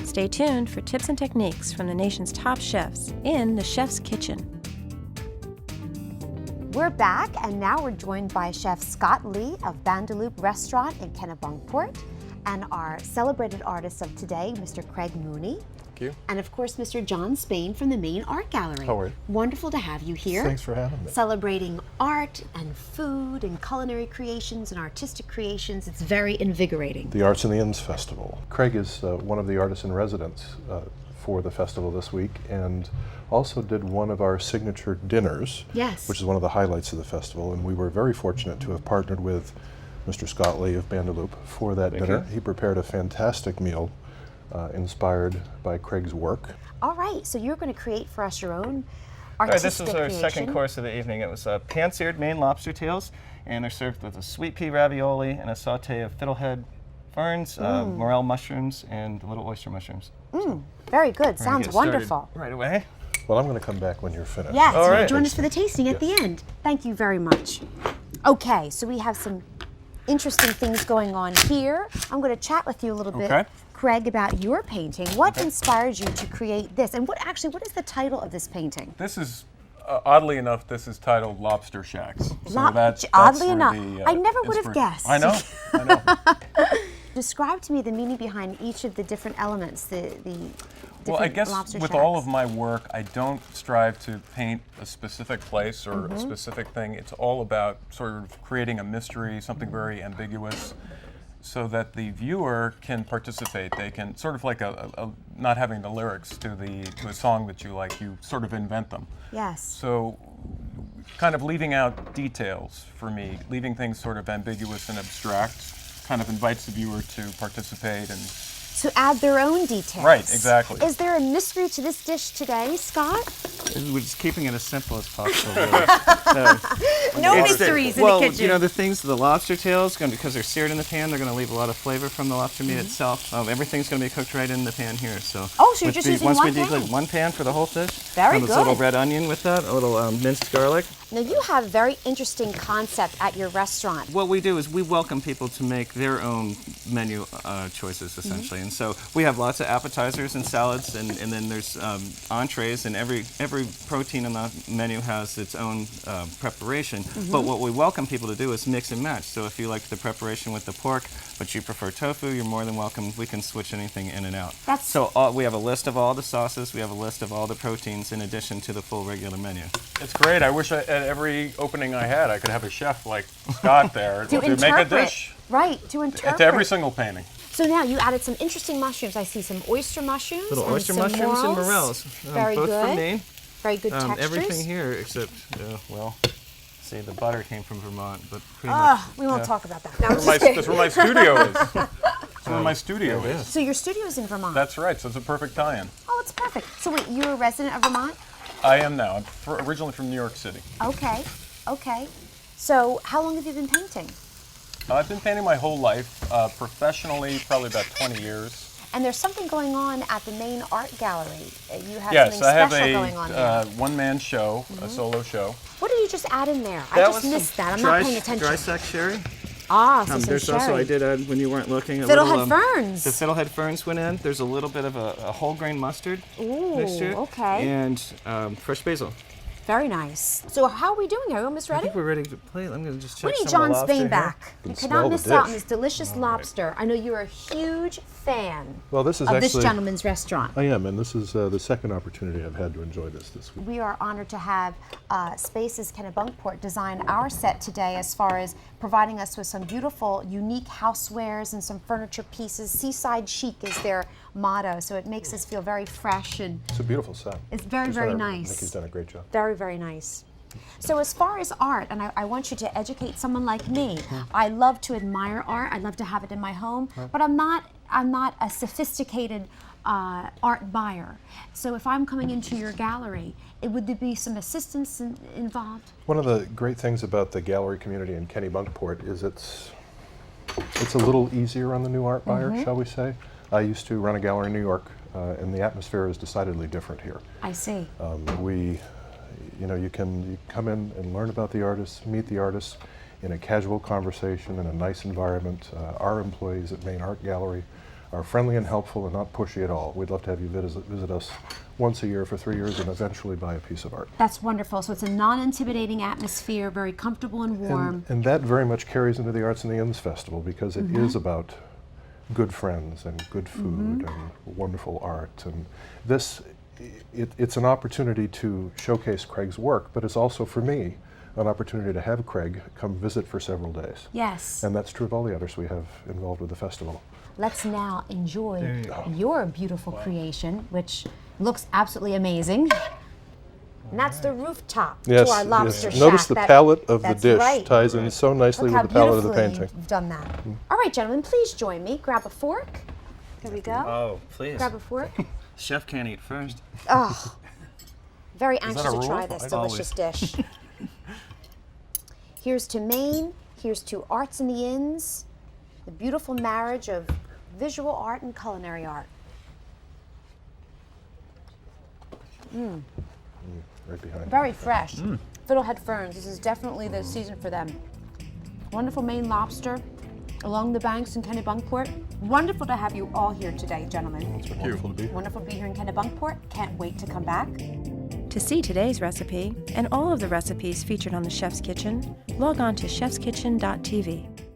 Stay tuned for tips and techniques from the nation's top chefs in the Chef's Kitchen. We're back, and now we're joined by Chef Scott Lee of Bandaloop Restaurant in Kennebunkport, and our celebrated artist of today, Mr. Craig Mooney. Thank you. And of course, Mr. John Spain from the Main Art Gallery. How are you? Wonderful to have you here. Thanks for having me. Celebrating art and food and culinary creations and artistic creations. It's very invigorating. The Arts in the Inns Festival. Craig is one of the artists in residence for the festival this week, and also did one of our signature dinners, yes, which is one of the highlights of the festival, and we were very fortunate to have partnered with Mr. Scott Lee of Bandaloop for that dinner. He prepared a fantastic meal inspired by Craig's work. All right, so you're going to create for us your own artistic All right, this was our creation. second course of the evening. It was pan-seared Maine lobster tails, and they're served with a sweet pea ravioli and a saute of fiddlehead ferns, morel mushrooms, and little oyster mushrooms. Very good. Sounds Get started wonderful. right away. Well, I'm going to come back when you're finished. Yes, All right. join us for the tasting at the end. Thank you very much. Okay, so we have some interesting things going on here. I'm going to chat with you a little bit, Craig, about your painting. What inspired you to create this? And what is the title of this painting? This is, oddly enough, this is titled Lobster Shacks. Oddly enough, I never would have guessed. I know, I know. Describe to me the meaning behind each of the different elements, the Well, I guess lobster with shacks. all of my work, I don't strive to paint a specific place or a specific thing. It's all about sort of creating a mystery, something very ambiguous, so that the viewer can participate. They can sort of like not having the lyrics to a song that you like. You sort of invent them. Yes. So, kind of leaving out details for me, leaving things sort of ambiguous and abstract, kind of invites the viewer to participate and To add their own details. Right, exactly. Is there a mystery to this dish today, Scott? We're just keeping it as simple as possible. No mysteries in the kitchen. You know, the things, the lobster tails, because they're seared in the pan, they're going to leave a lot of flavor from the lobster meat itself. Everything's going to be cooked right in the pan here. So. Oh, so you're just using one pan? One pan for the whole fish. Very This good. little red onion with that, a little minced garlic. Now you have a very interesting concept at your restaurant. What we do is we welcome people to make their own menu choices, essentially. And so we have lots of appetizers and salads, and then there's entrees, and every protein on the menu has its own preparation. But what we welcome people to do is mix and match. So if you like the preparation with the pork, but you prefer tofu, you're more than welcome. We can switch anything in and out. So we have a list of all the sauces, we have a list of all the proteins in addition to the full regular menu. it's great. I wish at every opening I had, I could have a chef like Scott there to make a dish. Right, to interpret. To every single painting. So now you added some interesting mushrooms. I see some oyster mushrooms. Little and oyster some mushrooms and morels. Very both good. from Maine. Very good textures. Everything here except, see, the butter came from Vermont, but pretty much. We won't talk about that. No, That's where my studio is. That's where my studio is. So your studio is in Vermont. That's right, so it's a perfect tie-in. Oh, it's perfect. So wait, you're a resident of Vermont? I am now. I'm originally from New York City. Okay, okay. So how long have you been painting? I've been painting my whole life, professionally probably about 20 years. And there's something going on at the Main Art Gallery. You have Yes, something I have special going on a here. one-man show, a solo show. What did you just add in there? I just missed that. I'm not paying attention. Dry sack sherry. Ah, so some There's sherry. also, I did add, when you weren't looking, Fiddlehead ferns. The fiddlehead ferns went in. There's a little bit of a whole grain mustard mixture. Okay. And fresh basil. Very nice. So how are we doing? Are we almost I ready? think we're ready to play. I'm going to just check We need some of John the lobster Spain here. back. You smell cannot the miss out on dish. this delicious lobster. I know you're a huge fan Well, this is of actually... this gentleman's restaurant. I am, and this is the second opportunity I've had to enjoy this week. We are honored to have Spaces Kennebunkport design our set today as far as providing us with some beautiful, unique housewares and some furniture pieces. Seaside chic is their motto, so it makes us feel very fresh and It's a beautiful set. it's very, very nice. Nikki's done a great job. Very, very nice. So as far as art, and I want you to educate someone like me, I love to admire art. I love to have it in my home, but I'm not a sophisticated art buyer. So if I'm coming into your gallery, would there be some assistance involved? One of the great things about the gallery community in Kennebunkport is it's a little easier on the new art buyer, shall we say. I used to run a gallery in New York, and the atmosphere is decidedly different here. I see. You can come in and learn about the artists, meet the artists in a casual conversation in a nice environment. Our employees at Main Art Gallery are friendly and helpful and not pushy at all. We'd love to have you visit us once a year for 3 years and eventually buy a piece of art. That's wonderful. So it's a non-intimidating atmosphere, very comfortable and warm. And that very much carries into the Arts and the Inns Festival because it is about good friends and good food and wonderful art. And this, it's an opportunity to showcase Craig's work, but it's also, for me, an opportunity to have Craig come visit for several days. Yes. And that's true of all the others we have involved with the festival. Let's now enjoy your beautiful creation, which looks absolutely amazing. And that's the rooftop to our lobster shack. Notice the palette of the That's dish right. ties in so nicely Look with how the palette of the beautifully painting. you've done that. All right, gentlemen, please join me. Grab a fork. Here we go. Oh, please. Grab a fork. Chef can't eat first. Oh, very anxious a to rule? try this delicious dish. Here's to Maine. Here's to Arts in the Inns. The beautiful marriage of visual art and culinary art. Right behind you. Very fresh. Fiddlehead ferns. This is definitely the season for them. Wonderful Maine lobster along the banks in Kennebunkport. Wonderful to have you all here today, gentlemen. It's been wonderful to be here. Wonderful to be here in Kennebunkport. Can't wait to come back. To see today's recipe and all of the recipes featured on the Chef's Kitchen, log on to chefskitchen.tv.